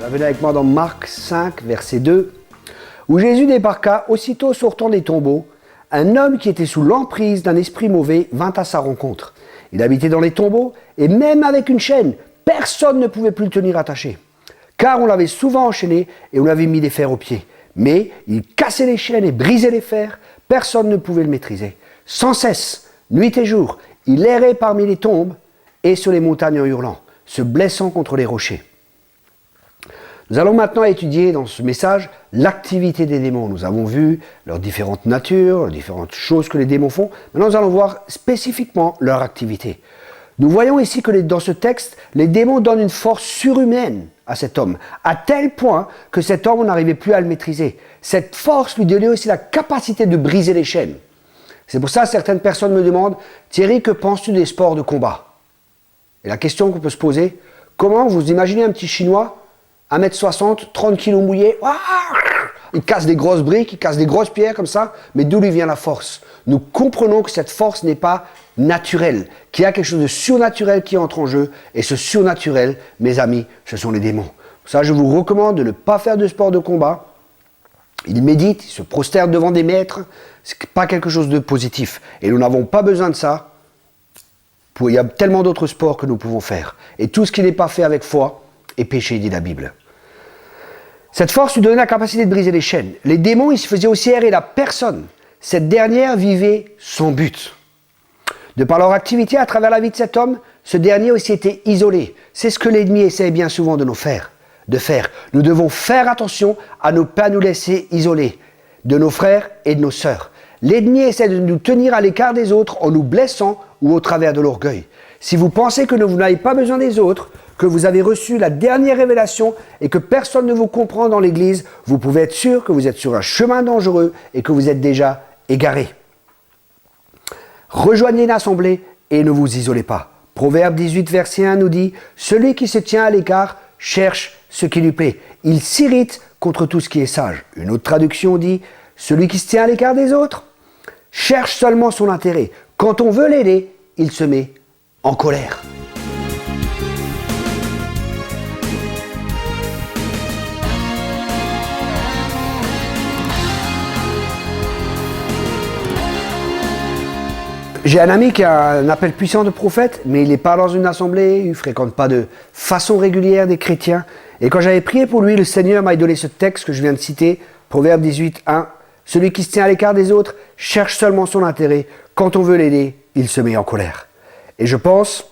Venez avec moi dans Marc 5, verset 2, où Jésus débarqua aussitôt sortant des tombeaux. Un homme qui était sous l'emprise d'un esprit mauvais vint à sa rencontre. Il habitait dans les tombeaux et même avec une chaîne, personne ne pouvait plus le tenir attaché. Car on l'avait souvent enchaîné et on lui avait mis des fers aux pieds. Mais il cassait les chaînes et brisait les fers, personne ne pouvait le maîtriser. Sans cesse, nuit et jour, il errait parmi les tombes et sur les montagnes en hurlant, se blessant contre les rochers. Nous allons maintenant étudier dans ce message l'activité des démons. Nous avons vu leurs différentes natures, les différentes choses que les démons font. Maintenant, nous allons voir spécifiquement leur activité. Nous voyons ici que dans ce texte, les démons donnent une force surhumaine à cet homme, à tel point que cet homme n'arrivait plus à le maîtriser. Cette force lui donnait aussi la capacité de briser les chaînes. C'est pour ça que certaines personnes me demandent « Thierry, que penses-tu des sports de combat ?» Et la question qu'on peut se poser, comment vous imaginez un petit Chinois 1m60, 30 kg mouillé, il casse des grosses briques, il casse des grosses pierres comme ça, mais d'où lui vient la force? Nous comprenons que cette force n'est pas naturelle, qu'il y a quelque chose de surnaturel qui entre en jeu, et ce surnaturel, mes amis, ce sont les démons. Pour ça, je vous recommande de ne pas faire de sport de combat. Il médite, il se prosterne devant des maîtres, c'est pas quelque chose de positif. Et nous n'avons pas besoin de ça. Il y a tellement d'autres sports que nous pouvons faire. Et tout ce qui n'est pas fait avec foi est péché, dit la Bible. Cette force lui donnait la capacité de briser les chaînes. Les démons, ils se faisaient aussi errer la personne. Cette dernière vivait sans but. De par leur activité à travers la vie de cet homme, ce dernier aussi était isolé. C'est ce que l'ennemi essaie bien souvent de faire. Nous devons faire attention à ne pas nous laisser isoler de nos frères et de nos sœurs. L'ennemi essaie de nous tenir à l'écart des autres en nous blessant ou au travers de l'orgueil. Si vous pensez que vous n'avez pas besoin des autres, que vous avez reçu la dernière révélation et que personne ne vous comprend dans l'église, vous pouvez être sûr que vous êtes sur un chemin dangereux et que vous êtes déjà égaré. Rejoignez l'assemblée et ne vous isolez pas. Proverbe 18, verset 1 nous dit « Celui qui se tient à l'écart cherche ce qui lui plaît. Il s'irrite contre tout ce qui est sage. » Une autre traduction dit « Celui qui se tient à l'écart des autres cherche seulement son intérêt. Quand on veut l'aider, il se met en colère. » J'ai un ami qui a un appel puissant de prophète, mais il n'est pas dans une assemblée, il ne fréquente pas de façon régulière des chrétiens. Et quand j'avais prié pour lui, le Seigneur m'a donné ce texte que je viens de citer, Proverbe 18, 1. Celui qui se tient à l'écart des autres cherche seulement son intérêt. Quand on veut l'aider, il se met en colère. Et je pense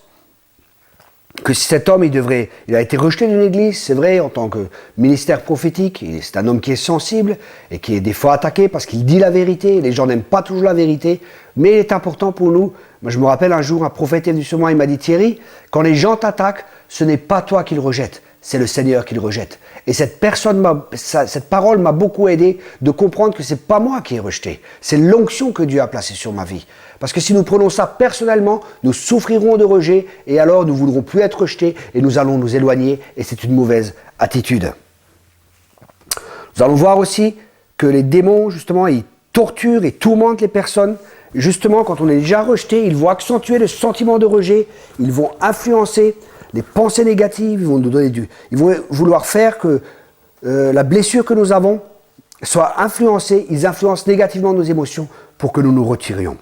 que si cet homme, il a été rejeté d'une église, c'est vrai, en tant que ministère prophétique, c'est un homme qui est sensible et qui est des fois attaqué parce qu'il dit la vérité. Les gens n'aiment pas toujours la vérité, mais il est important pour nous. Moi, je me rappelle un jour, un prophète est venu sur moi, il m'a dit « Thierry, quand les gens t'attaquent, ce n'est pas toi qu'ils rejettent, c'est le Seigneur qui le rejette. » Et cette parole m'a beaucoup aidé de comprendre que c'est pas moi qui ai rejeté, c'est l'onction que Dieu a placée sur ma vie. Parce que si nous prenons ça personnellement, nous souffrirons de rejet et alors nous ne voudrons plus être rejetés et nous allons nous éloigner et c'est une mauvaise attitude. Nous allons voir aussi que les démons, justement, ils torturent et tourmentent les personnes. Justement, quand on est déjà rejeté, ils vont accentuer le sentiment de rejet, ils vont influencer les pensées négatives, ils vont nous donner ils vont vouloir faire que la blessure que nous avons soit influencée, ils influencent négativement nos émotions pour que nous nous retirions.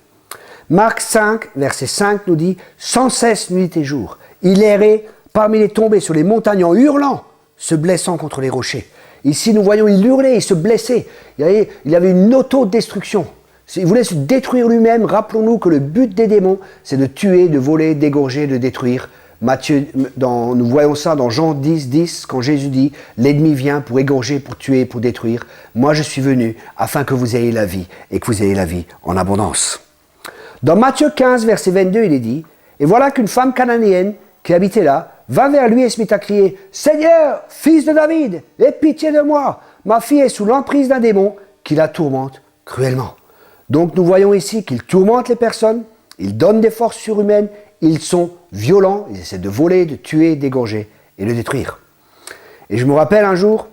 Marc 5, verset 5 nous dit « Sans cesse, nuit et jour, il errait parmi les tombées sur les montagnes en hurlant, se blessant contre les rochers. » Ici, nous voyons, il hurlait, il se blessait. Il y avait une autodestruction. Il voulait se détruire lui-même. Rappelons-nous que le but des démons, c'est de tuer, de voler, d'égorger, de détruire. Nous voyons ça dans Jean 10, 10, quand Jésus dit « L'ennemi vient pour égorger, pour tuer, pour détruire. Moi, je suis venu afin que vous ayez la vie et que vous ayez la vie en abondance. » Dans Matthieu 15, verset 22, il est dit « Et voilà qu'une femme cananéenne qui habitait là va vers lui et se mit à crier « Seigneur, fils de David, aie pitié de moi. Ma fille est sous l'emprise d'un démon qui la tourmente cruellement. » Donc nous voyons ici qu'ils tourmentent les personnes, ils donnent des forces surhumaines, ils sont violents, ils essaient de voler, de tuer, d'égorger et de détruire. Et je me rappelle un jour,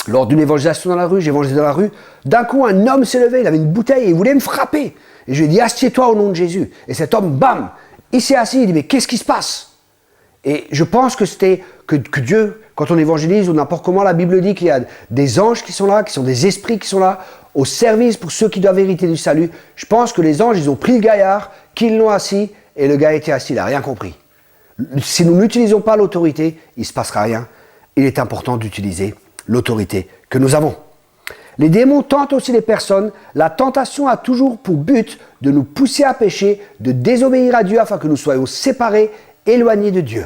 lors d'une évangélisation dans la rue, j'évangélisais dans la rue, d'un coup un homme s'est levé, il avait une bouteille et il voulait me frapper. Et je lui ai dit, assieds-toi au nom de Jésus. Et cet homme, bam, il s'est assis, il dit, mais qu'est-ce qui se passe? Et je pense que c'était que Dieu quand on évangélise ou n'importe comment, la Bible dit qu'il y a des anges qui sont là, qui sont des esprits qui sont là, au service pour ceux qui doivent hériter du salut. Je pense que les anges, ils ont pris le gaillard, qu'ils l'ont assis, et le gars était assis, il n'a rien compris. Si nous n'utilisons pas l'autorité, il ne se passera rien. Il est important d'utiliser l'autorité que nous avons. Les démons tentent aussi les personnes. La tentation a toujours pour but de nous pousser à pécher, de désobéir à Dieu afin que nous soyons séparés, éloignés de Dieu.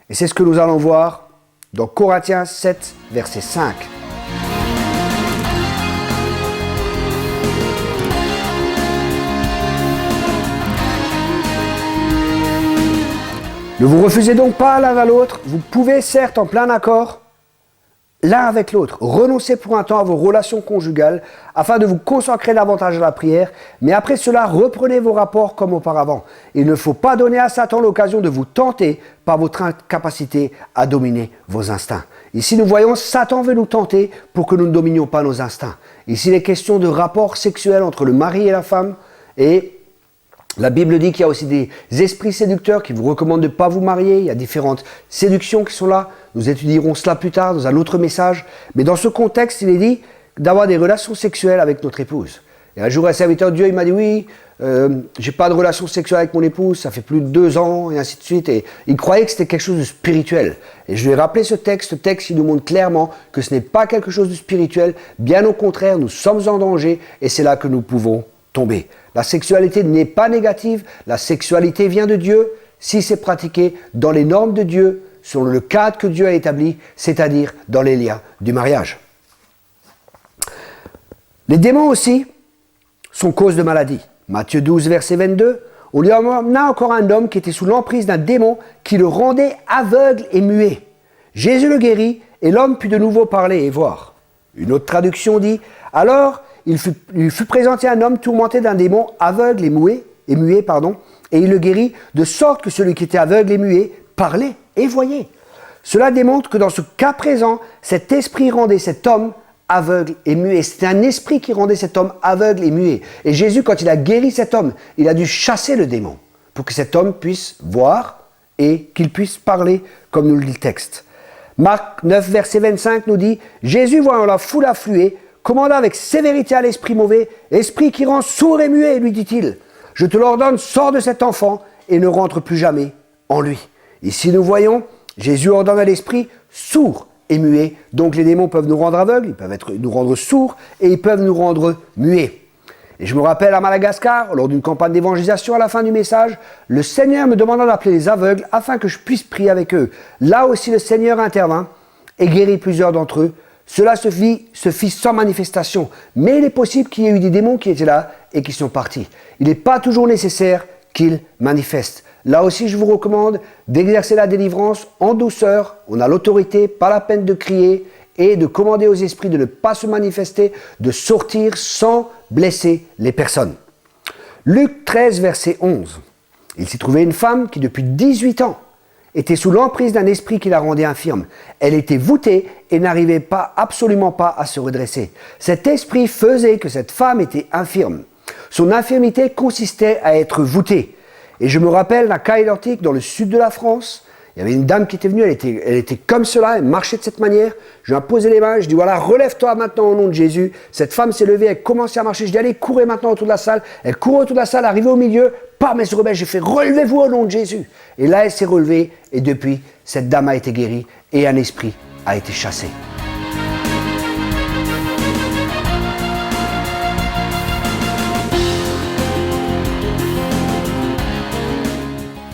Et c'est ce que nous allons voir dans Corinthiens 7, verset 5. Ne vous refusez donc pas l'un à l'autre. Vous pouvez certes en plein accord l'un avec l'autre, renoncez pour un temps à vos relations conjugales afin de vous consacrer davantage à la prière, mais après cela, reprenez vos rapports comme auparavant. Il ne faut pas donner à Satan l'occasion de vous tenter par votre incapacité à dominer vos instincts. Ici, nous voyons, Satan veut nous tenter pour que nous ne dominions pas nos instincts. Ici, il est question de rapports sexuels entre le mari et la femme, et la Bible dit qu'il y a aussi des esprits séducteurs qui vous recommandent de ne pas vous marier. Il y a différentes séductions qui sont là. Nous étudierons cela plus tard dans un autre message. Mais dans ce contexte, il est dit d'avoir des relations sexuelles avec notre épouse. Et un jour, un serviteur de Dieu, il m'a dit, oui, j'ai pas de relation sexuelle avec mon épouse, ça fait plus de 2 ans, et ainsi de suite. Et il croyait que c'était quelque chose de spirituel. Et je lui ai rappelé ce texte il nous montre clairement que ce n'est pas quelque chose de spirituel. Bien au contraire, nous sommes en danger, et c'est là que nous pouvons tomber. La sexualité n'est pas négative, la sexualité vient de Dieu si c'est pratiqué dans les normes de Dieu, selon le cadre que Dieu a établi, c'est-à-dire dans les liens du mariage. Les démons aussi sont cause de maladie. Matthieu 12, verset 22, on lui emmena encore un homme qui était sous l'emprise d'un démon qui le rendait aveugle et muet. Jésus le guérit et l'homme put de nouveau parler et voir. Une autre traduction dit, alors il fut présenté un homme tourmenté d'un démon aveugle et muet, et il le guérit de sorte que celui qui était aveugle et muet parlait et voyait. Cela démontre que dans ce cas présent, cet esprit rendait cet homme aveugle et muet. C'était un esprit qui rendait cet homme aveugle et muet. Et Jésus, quand il a guéri cet homme, il a dû chasser le démon pour que cet homme puisse voir et qu'il puisse parler, comme nous le dit le texte. Marc 9, verset 25 nous dit « Jésus, voyant la foule affluer, commanda avec sévérité à l'esprit mauvais, esprit qui rend sourd et muet, lui dit-il, je te l'ordonne, sors de cet enfant et ne rentre plus jamais en lui. Ici nous voyons, Jésus ordonne à l'esprit sourd et muet, donc les démons peuvent nous rendre aveugles, ils peuvent nous rendre sourds et ils peuvent nous rendre muets. Et je me rappelle à Madagascar, lors d'une campagne d'évangélisation à la fin du message, le Seigneur me demanda d'appeler les aveugles afin que je puisse prier avec eux. Là aussi le Seigneur intervint et guérit plusieurs d'entre eux. Cela se fit sans manifestation, mais il est possible qu'il y ait eu des démons qui étaient là et qui sont partis. Il n'est pas toujours nécessaire qu'ils manifestent. Là aussi, je vous recommande d'exercer la délivrance en douceur. On a l'autorité, pas la peine de crier et de commander aux esprits de ne pas se manifester, de sortir sans blesser les personnes. Luc 13, verset 11. Il s'y trouvait une femme qui, depuis 18 ans, était sous l'emprise d'un esprit qui la rendait infirme. Elle était voûtée et n'arrivait absolument pas à se redresser. Cet esprit faisait que cette femme était infirme. Son infirmité consistait à être voûtée. Et je me rappelle d'un cas identique dans le sud de la France. Il y avait une dame qui était venue, elle était comme cela, elle marchait de cette manière. Je lui ai posé les mains, je dis voilà, relève-toi maintenant au nom de Jésus. Cette femme s'est levée, elle commençait à marcher. Je dis allez, courez maintenant autour de la salle. Elle courait autour de la salle, arrivée au milieu, pam, elle se rebelle. J'ai fait relevez-vous au nom de Jésus. Et là, elle s'est relevée et depuis, cette dame a été guérie et un esprit a été chassé.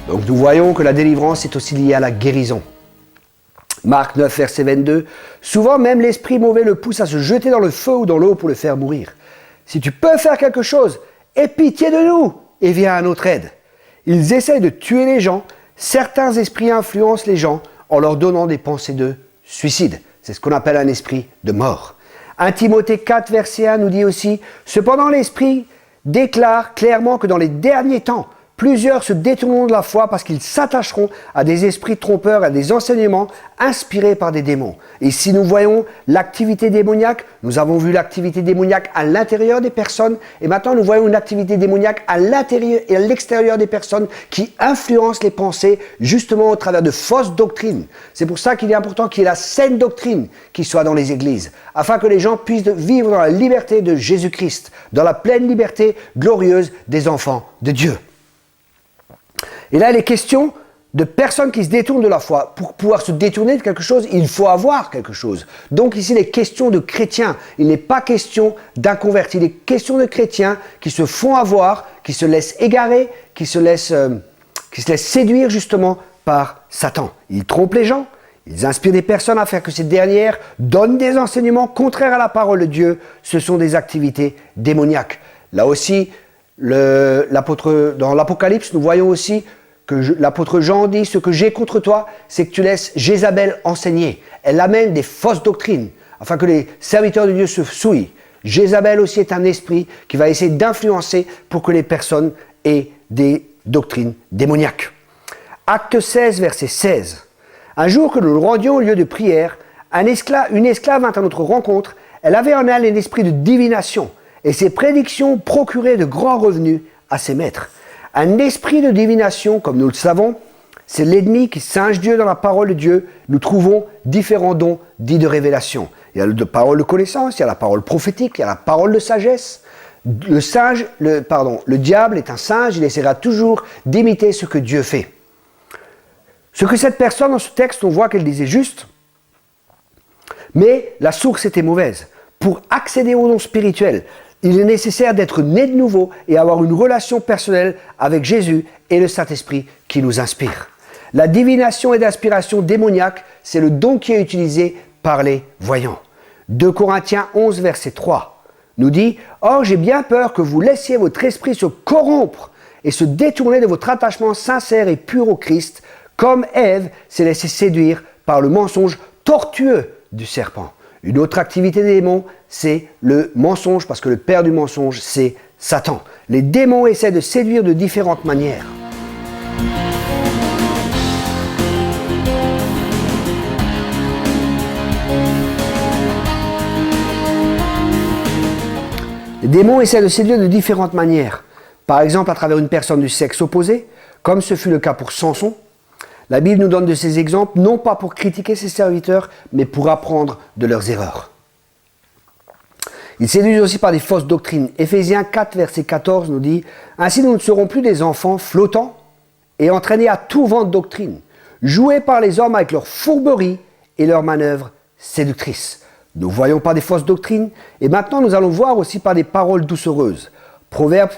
Donc nous voyons que la délivrance est aussi liée à la guérison. Marc 9, verset 22. Souvent même l'esprit mauvais le pousse à se jeter dans le feu ou dans l'eau pour le faire mourir. Si tu peux faire quelque chose, aie pitié de nous et viens à notre aide. Ils essayent de tuer les gens. Certains esprits influencent les gens en leur donnant des pensées de suicide. C'est ce qu'on appelle un esprit de mort. 1 Timothée 4, verset 1 nous dit aussi « Cependant l'esprit déclare clairement que dans les derniers temps, Plusieurs se détourneront de la foi parce qu'ils s'attacheront à des esprits trompeurs, à des enseignements inspirés par des démons. Et si nous voyons l'activité démoniaque, nous avons vu l'activité démoniaque à l'intérieur des personnes, et maintenant nous voyons une activité démoniaque à l'intérieur et à l'extérieur des personnes qui influencent les pensées justement au travers de fausses doctrines. C'est pour ça qu'il est important qu'il y ait la saine doctrine qui soit dans les églises, afin que les gens puissent vivre dans la liberté de Jésus-Christ, dans la pleine liberté glorieuse des enfants de Dieu. Et là, il est question de personnes qui se détournent de la foi. Pour pouvoir se détourner de quelque chose, il faut avoir quelque chose. Donc ici, il est question de chrétiens. Il n'est pas question d'inconvertis. Il est question de chrétiens qui se font avoir, qui se laissent égarer, qui se laissent séduire justement par Satan. Ils trompent les gens. Ils inspirent des personnes à faire que ces dernières donnent des enseignements contraires à la parole de Dieu. Ce sont des activités démoniaques. Là aussi, dans l'Apocalypse, nous voyons aussi que l'apôtre Jean dit « Ce que j'ai contre toi, c'est que tu laisses Jézabel enseigner. Elle amène des fausses doctrines, afin que les serviteurs de Dieu se souillent. Jézabel aussi est un esprit qui va essayer d'influencer pour que les personnes aient des doctrines démoniaques. » Acte 16, verset 16. Un jour que nous nous rendions au lieu de prière, une esclave vint à notre rencontre. Elle avait en elle un esprit de divination, et ses prédictions procuraient de grands revenus à ses maîtres. Un esprit de divination, comme nous le savons, c'est l'ennemi qui singe Dieu dans la parole de Dieu. Nous trouvons différents dons dits de révélation. Il y a la parole de connaissance, il y a la parole prophétique, il y a la parole de sagesse. Le diable est un singe, il essaiera toujours d'imiter ce que Dieu fait. Ce que cette personne, dans ce texte, on voit qu'elle disait juste, mais la source était mauvaise. Pour accéder aux dons spirituels, il est nécessaire d'être né de nouveau et avoir une relation personnelle avec Jésus et le Saint-Esprit qui nous inspire. La divination et d'inspiration démoniaque, c'est le don qui est utilisé par les voyants. 2 Corinthiens 11, verset 3 nous dit « Or, j'ai bien peur que vous laissiez votre esprit se corrompre et se détourner de votre attachement sincère et pur au Christ, comme Ève s'est laissée séduire par le mensonge tortueux du serpent. » Une autre activité des démons, c'est le mensonge, parce que le père du mensonge, c'est Satan. Les démons essaient de séduire de différentes manières. Les démons essaient de séduire de différentes manières. Par exemple, à travers une personne du sexe opposé, comme ce fut le cas pour Samson. La Bible nous donne de ces exemples, non pas pour critiquer ses serviteurs, mais pour apprendre de leurs erreurs. Ils séduisent aussi par des fausses doctrines. Éphésiens 4, verset 14 nous dit « Ainsi nous ne serons plus des enfants flottants et entraînés à tout vent de doctrine, joués par les hommes avec leurs fourberies et leurs manœuvres séductrices. » Nous voyons par des fausses doctrines, et maintenant nous allons voir aussi par des paroles doucereuses. Proverbe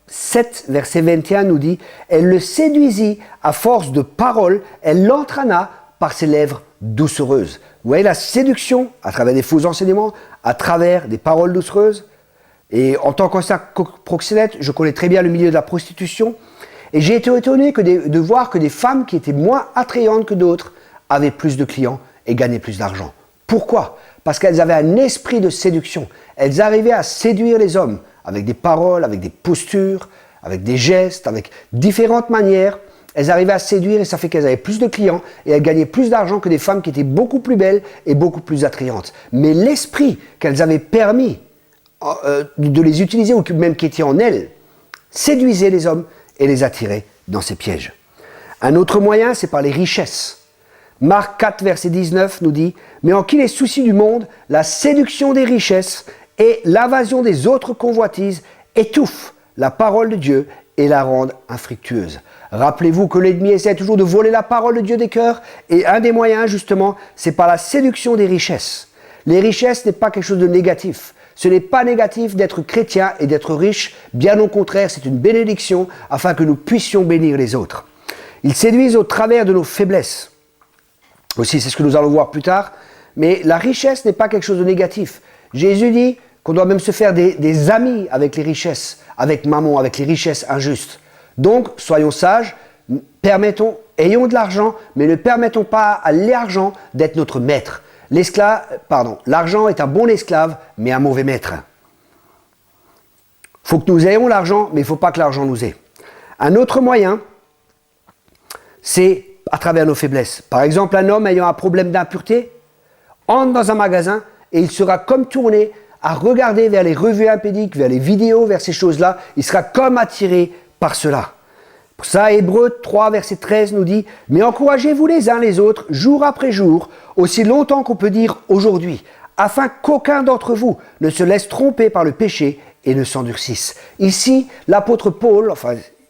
7, verset 21 nous dit « Elle le séduisit à force de paroles, elle l'entraîna par ses lèvres doucereuses. » Vous voyez la séduction à travers des faux enseignements, à travers des paroles doucereuses. Et en tant qu'ancien proxénète, je connais très bien le milieu de la prostitution. Et j'ai été étonné de voir que des femmes qui étaient moins attrayantes que d'autres avaient plus de clients et gagnaient plus d'argent. Pourquoi ? Parce qu'elles avaient un esprit de séduction. Elles arrivaient à séduire les hommes avec des paroles, avec des postures, avec des gestes, avec différentes manières. Elles arrivaient à séduire et ça fait qu'elles avaient plus de clients et elles gagnaient plus d'argent que des femmes qui étaient beaucoup plus belles et beaucoup plus attrayantes. Mais l'esprit qu'elles avaient permis de les utiliser ou même qui était en elles, séduisait les hommes et les attirait dans ces pièges. Un autre moyen, c'est par les richesses. Marc 4, verset 19 nous dit « Mais en qui les soucis du monde, la séduction des richesses et l'invasion des autres convoitises étouffent la parole de Dieu et la rendent infructueuse. » Rappelez-vous que l'ennemi essaie toujours de voler la parole de Dieu des cœurs et un des moyens justement, c'est par la séduction des richesses. Les richesses n'est pas quelque chose de négatif. Ce n'est pas négatif d'être chrétien et d'être riche, bien au contraire, c'est une bénédiction afin que nous puissions bénir les autres. Ils séduisent au travers de nos faiblesses. Aussi, c'est ce que nous allons voir plus tard, mais la richesse n'est pas quelque chose de négatif. Jésus dit qu'on doit même se faire des amis avec les richesses, avec mammon, avec les richesses injustes. Donc, soyons sages, ayons de l'argent, mais ne permettons pas à l'argent d'être notre maître. L'argent est un bon esclave, mais un mauvais maître. Il faut que nous ayons l'argent, mais il ne faut pas que l'argent nous ait. Un autre moyen, c'est à travers nos faiblesses. Par exemple, un homme ayant un problème d'impureté entre dans un magasin et il sera comme tourné à regarder vers les revues impédiques, vers les vidéos, vers ces choses-là. Il sera comme attiré par cela. Pour ça, Hébreux 3, verset 13 nous dit « Mais encouragez-vous les uns les autres, jour après jour, aussi longtemps qu'on peut dire aujourd'hui, afin qu'aucun d'entre vous ne se laisse tromper par le péché et ne s'endurcisse. » Ici, l'apôtre Paul,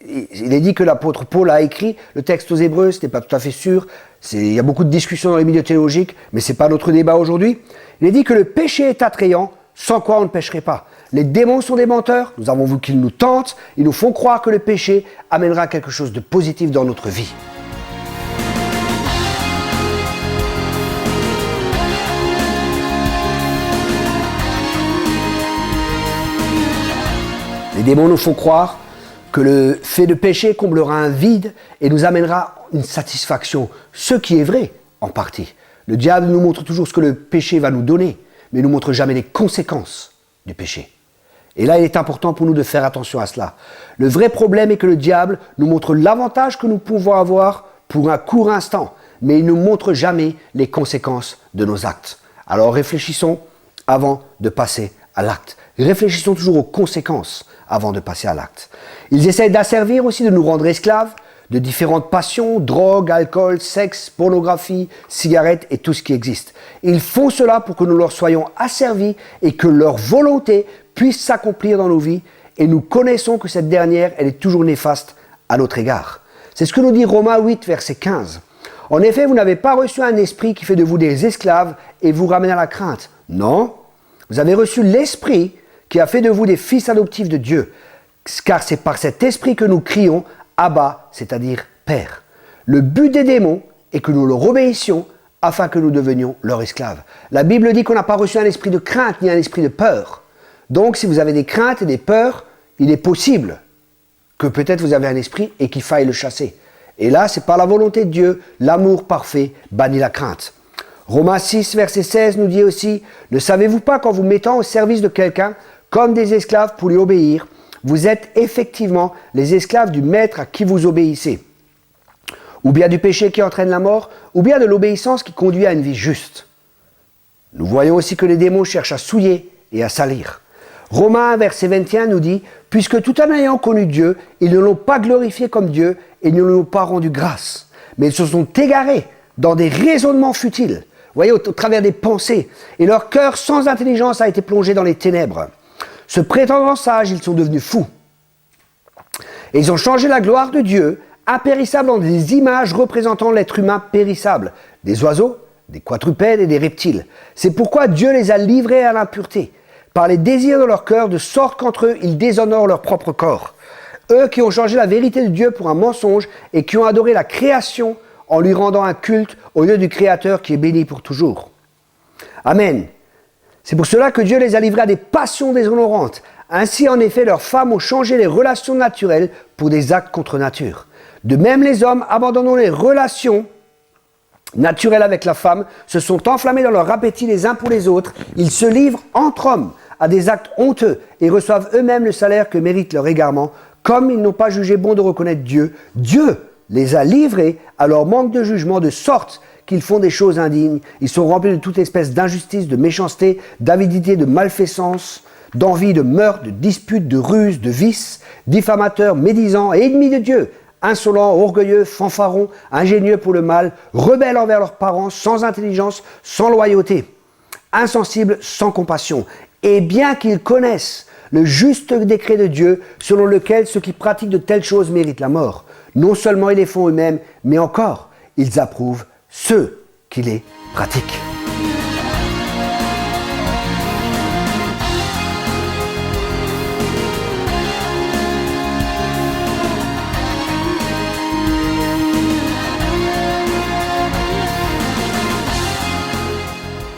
il est dit que l'apôtre Paul a écrit le texte aux Hébreux, ce n'est pas tout à fait sûr, il y a beaucoup de discussions dans les milieux théologiques, mais ce n'est pas notre débat aujourd'hui. Il est dit que le péché est attrayant, sans quoi on ne pécherait pas. Les démons sont des menteurs, nous avons vu qu'ils nous tentent, ils nous font croire que le péché amènera quelque chose de positif dans notre vie. Les démons nous font croire que le fait de pécher comblera un vide et nous amènera une satisfaction, ce qui est vrai en partie. Le diable nous montre toujours ce que le péché va nous donner, mais ne nous montre jamais les conséquences du péché. Et là, il est important pour nous de faire attention à cela. Le vrai problème est que le diable nous montre l'avantage que nous pouvons avoir pour un court instant, mais il ne nous montre jamais les conséquences de nos actes. Alors réfléchissons avant de passer à l'acte. Réfléchissons toujours aux conséquences avant de passer à l'acte. Ils essaient d'asservir aussi, de nous rendre esclaves de différentes passions, drogue, alcool, sexe, pornographie, cigarettes et tout ce qui existe. Ils font cela pour que nous leur soyons asservis et que leur volonté puisse s'accomplir dans nos vies, et nous connaissons que cette dernière, elle est toujours néfaste à notre égard. C'est ce que nous dit Romains 8, verset 15. En effet, vous n'avez pas reçu un esprit qui fait de vous des esclaves et vous ramène à la crainte. Non, vous avez reçu l'esprit qui a fait de vous des fils adoptifs de Dieu, car c'est par cet esprit que nous crions Abba, c'est-à-dire Père. Le but des démons est que nous leur obéissions afin que nous devenions leurs esclaves. La Bible dit qu'on n'a pas reçu un esprit de crainte ni un esprit de peur. Donc, si vous avez des craintes et des peurs, il est possible que peut-être vous avez un esprit et qu'il faille le chasser. Et là, c'est par la volonté de Dieu, l'amour parfait bannit la crainte. Romains 6, verset 16 nous dit aussi « Ne savez-vous pas qu'en vous mettant au service de quelqu'un, comme des esclaves pour lui obéir, vous êtes effectivement les esclaves du maître à qui vous obéissez, ou bien du péché qui entraîne la mort, ou bien de l'obéissance qui conduit à une vie juste. » Nous voyons aussi que les démons cherchent à souiller et à salir. Romains 1, verset 21 nous dit « Puisque tout en ayant connu Dieu, ils ne l'ont pas glorifié comme Dieu et ne lui ont pas rendu grâce, mais ils se sont égarés dans des raisonnements futiles, voyez, au travers des pensées, et leur cœur sans intelligence a été plongé dans les ténèbres. Se prétendant sages, ils sont devenus fous. Et ils ont changé la gloire de Dieu, impérissable, en des images représentant l'être humain périssable, des oiseaux, des quadrupèdes et des reptiles. C'est pourquoi Dieu les a livrés à l'impureté, par les désirs de leur cœur, de sorte qu'entre eux, ils déshonorent leur propre corps. Eux qui ont changé la vérité de Dieu pour un mensonge et qui ont adoré la création en lui rendant un culte au lieu du Créateur qui est béni pour toujours. Amen. C'est pour cela que Dieu les a livrés à des passions déshonorantes. Ainsi, en effet, leurs femmes ont changé les relations naturelles pour des actes contre nature. De même, les hommes, abandonnant les relations naturelles avec la femme, se sont enflammés dans leur appétit les uns pour les autres. Ils se livrent entre hommes à des actes honteux et reçoivent eux-mêmes le salaire que mérite leur égarement. Comme ils n'ont pas jugé bon de reconnaître Dieu, Dieu les a livrés à leur manque de jugement, de sorte qu'ils font des choses indignes. Ils sont remplis de toute espèce d'injustice, de méchanceté, d'avidité, de malfaisance, d'envie, de meurtre, de disputes, de ruses, de vices, diffamateurs, médisants et ennemis de Dieu, insolents, orgueilleux, fanfarons, ingénieux pour le mal, rebelles envers leurs parents, sans intelligence, sans loyauté, insensibles, sans compassion. Et bien qu'ils connaissent le juste décret de Dieu, selon lequel ceux qui pratiquent de telles choses méritent la mort, non seulement ils les font eux-mêmes, mais encore, ils approuvent ceux qui les pratiquent.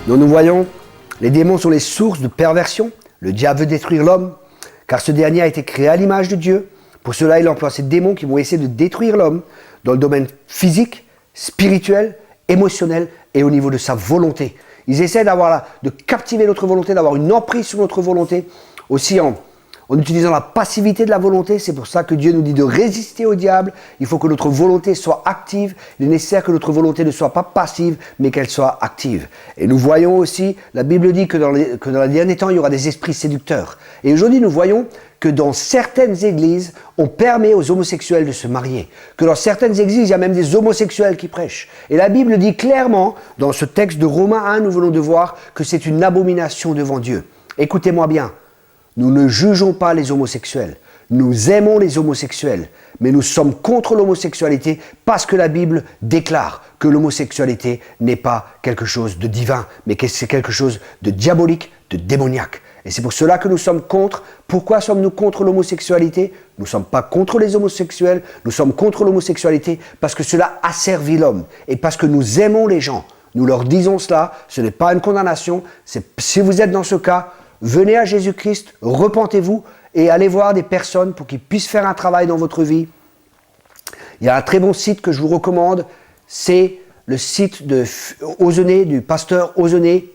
Nous voyons, les démons sont les sources de perversion. Le diable veut détruire l'homme, car ce dernier a été créé à l'image de Dieu. Pour cela, il emploie ces démons qui vont essayer de détruire l'homme dans le domaine physique, spirituel, émotionnel et au niveau de sa volonté. Ils essaient de captiver notre volonté, d'avoir une emprise sur notre volonté, aussi en en utilisant la passivité de la volonté. C'est pour ça que Dieu nous dit de résister au diable. Il faut que notre volonté soit active. Il est nécessaire que notre volonté ne soit pas passive, mais qu'elle soit active. Et nous voyons aussi, la Bible dit que dans les derniers temps, il y aura des esprits séducteurs. Et aujourd'hui, nous voyons que dans certaines églises, on permet aux homosexuels de se marier. Que dans certaines églises, il y a même des homosexuels qui prêchent. Et la Bible dit clairement, dans ce texte de Romains 1, nous venons de voir que c'est une abomination devant Dieu. Écoutez-moi bien. Nous ne jugeons pas les homosexuels. Nous aimons les homosexuels. Mais nous sommes contre l'homosexualité parce que la Bible déclare que l'homosexualité n'est pas quelque chose de divin, mais que c'est quelque chose de diabolique, de démoniaque. Et c'est pour cela que nous sommes contre. Pourquoi sommes-nous contre l'homosexualité? Nous ne sommes pas contre les homosexuels, nous sommes contre l'homosexualité parce que cela asservit l'homme et parce que nous aimons les gens. Nous leur disons cela, ce n'est pas une condamnation. Si vous êtes dans ce cas, venez à Jésus-Christ, repentez-vous et allez voir des personnes pour qu'ils puissent faire un travail dans votre vie. Il y a un très bon site que je vous recommande, c'est le site de Osené, du pasteur Osené,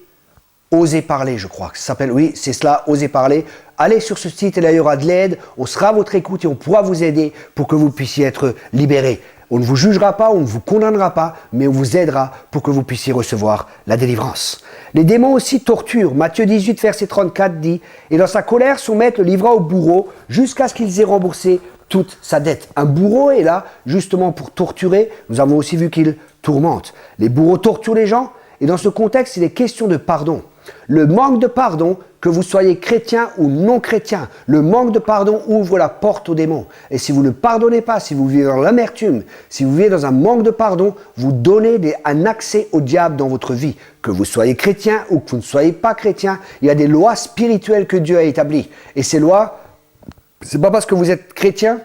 Osez parler, je crois que ça s'appelle, oui, c'est cela, Osez parler. Allez sur ce site et là il y aura de l'aide, on sera à votre écoute et on pourra vous aider pour que vous puissiez être libérés. On ne vous jugera pas, on ne vous condamnera pas, mais on vous aidera pour que vous puissiez recevoir la délivrance. Les démons aussi torturent. Matthieu 18, verset 34 dit « Et dans sa colère, son maître le livra au bourreau jusqu'à ce qu'ils aient remboursé toute sa dette. » Un bourreau est là justement pour torturer. Nous avons aussi vu qu'il tourmente. Les bourreaux torturent les gens et dans ce contexte, il est question de pardon. Le manque de pardon, que vous soyez chrétien ou non chrétien, le manque de pardon ouvre la porte aux démons. Et si vous ne pardonnez pas, si vous vivez dans l'amertume, si vous vivez dans un manque de pardon, vous donnez un accès au diable dans votre vie. Que vous soyez chrétien ou que vous ne soyez pas chrétien, il y a des lois spirituelles que Dieu a établies. Et ces lois, c'est pas parce que vous êtes chrétien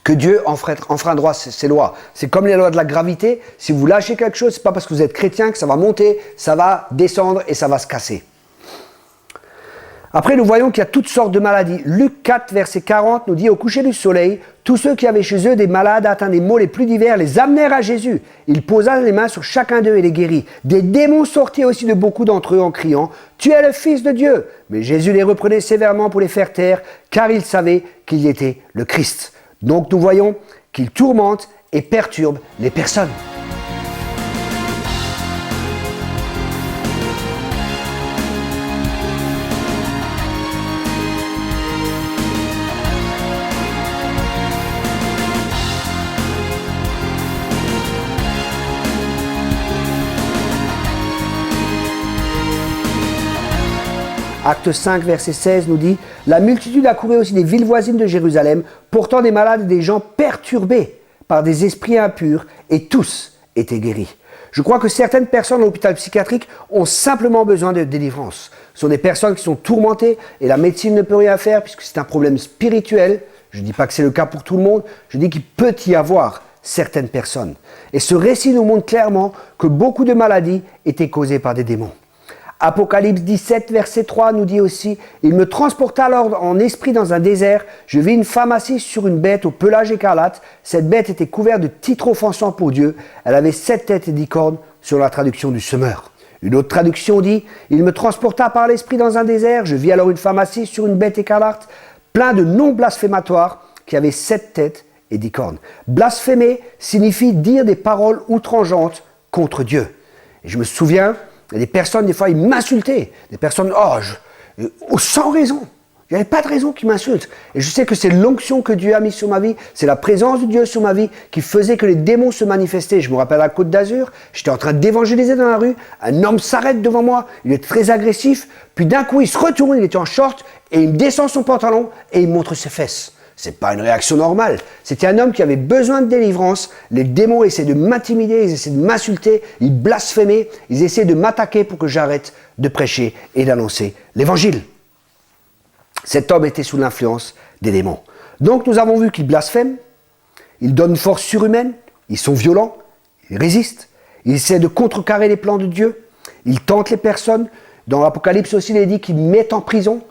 que Dieu enfreindra ces lois. C'est comme les lois de la gravité. Si vous lâchez quelque chose, ce n'est pas parce que vous êtes chrétien que ça va monter, ça va descendre et ça va se casser. Après, nous voyons qu'il y a toutes sortes de maladies. Luc 4, verset 40 nous dit « Au coucher du soleil, tous ceux qui avaient chez eux des malades atteints des maux les plus divers les amenèrent à Jésus. Il posa les mains sur chacun d'eux et les guérit. Des démons sortaient aussi de beaucoup d'entre eux en criant « Tu es le Fils de Dieu !» Mais Jésus les reprenait sévèrement pour les faire taire, car il savait qu'il était le Christ. Donc nous voyons qu'il tourmente et perturbe les personnes. Acte 5, verset 16 nous dit « La multitude accourait aussi des villes voisines de Jérusalem, portant des malades et des gens perturbés par des esprits impurs, et tous étaient guéris. » Je crois que certaines personnes à l'hôpital psychiatrique ont simplement besoin de délivrance. Ce sont des personnes qui sont tourmentées et la médecine ne peut rien faire puisque c'est un problème spirituel. Je ne dis pas que c'est le cas pour tout le monde, je dis qu'il peut y avoir certaines personnes. Et ce récit nous montre clairement que beaucoup de maladies étaient causées par des démons. Apocalypse 17, verset 3 nous dit aussi « Il me transporta alors en esprit dans un désert. Je vis une femme assise sur une bête au pelage écarlate. Cette bête était couverte de titres offensants pour Dieu. Elle avait 7 têtes et 10 cornes, sur la traduction du semeur. » Une autre traduction dit « Il me transporta par l'esprit dans un désert. Je vis alors une femme assise sur une bête écarlate, plein de noms blasphématoires, qui avait 7 têtes et 10 cornes. » Blasphémer signifie dire des paroles outrageantes contre Dieu. Et je me souviens... Il y a des personnes, des fois, ils m'insultaient. Des personnes, sans raison. Il n'y avait pas de raison qu'ils m'insultent. Et je sais que c'est l'onction que Dieu a mise sur ma vie. C'est la présence de Dieu sur ma vie qui faisait que les démons se manifestaient. Je me rappelle à la Côte d'Azur, j'étais en train d'évangéliser dans la rue. Un homme s'arrête devant moi. Il est très agressif. Puis d'un coup, il se retourne, il était en short, et il me descend son pantalon et il me montre ses fesses. C'est pas une réaction normale. C'était un homme qui avait besoin de délivrance. Les démons essaient de m'intimider, ils essaient de m'insulter, ils blasphémaient, ils essaient de m'attaquer pour que j'arrête de prêcher et d'annoncer l'évangile. Cet homme était sous l'influence des démons. Donc nous avons vu qu'ils blasphèment, ils donnent une force surhumaine, ils sont violents, ils résistent, ils essaient de contrecarrer les plans de Dieu, ils tentent les personnes. Dans l'Apocalypse aussi, il est dit qu'ils mettent en prison.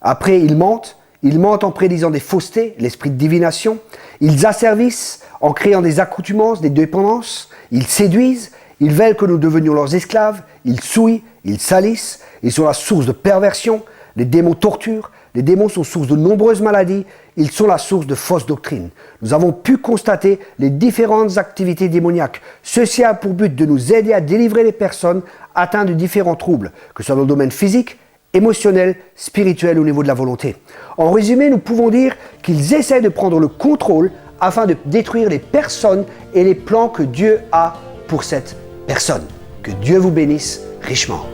Après, ils mentent. Ils mentent en prédisant des faussetés, l'esprit de divination. Ils asservissent en créant des accoutumances, des dépendances. Ils séduisent. Ils veulent que nous devenions leurs esclaves. Ils souillent. Ils salissent. Ils sont la source de perversion. Les démons torturent. les démons sont source de nombreuses maladies, ils sont la source de fausses doctrines. Nous avons pu constater les différentes activités démoniaques. Ceci a pour but de nous aider à délivrer les personnes atteintes de différents troubles, que ce soit dans le domaine physique, émotionnel, spirituel ou au niveau de la volonté. En résumé, nous pouvons dire qu'ils essaient de prendre le contrôle afin de détruire les personnes et les plans que Dieu a pour cette personne. Que Dieu vous bénisse richement.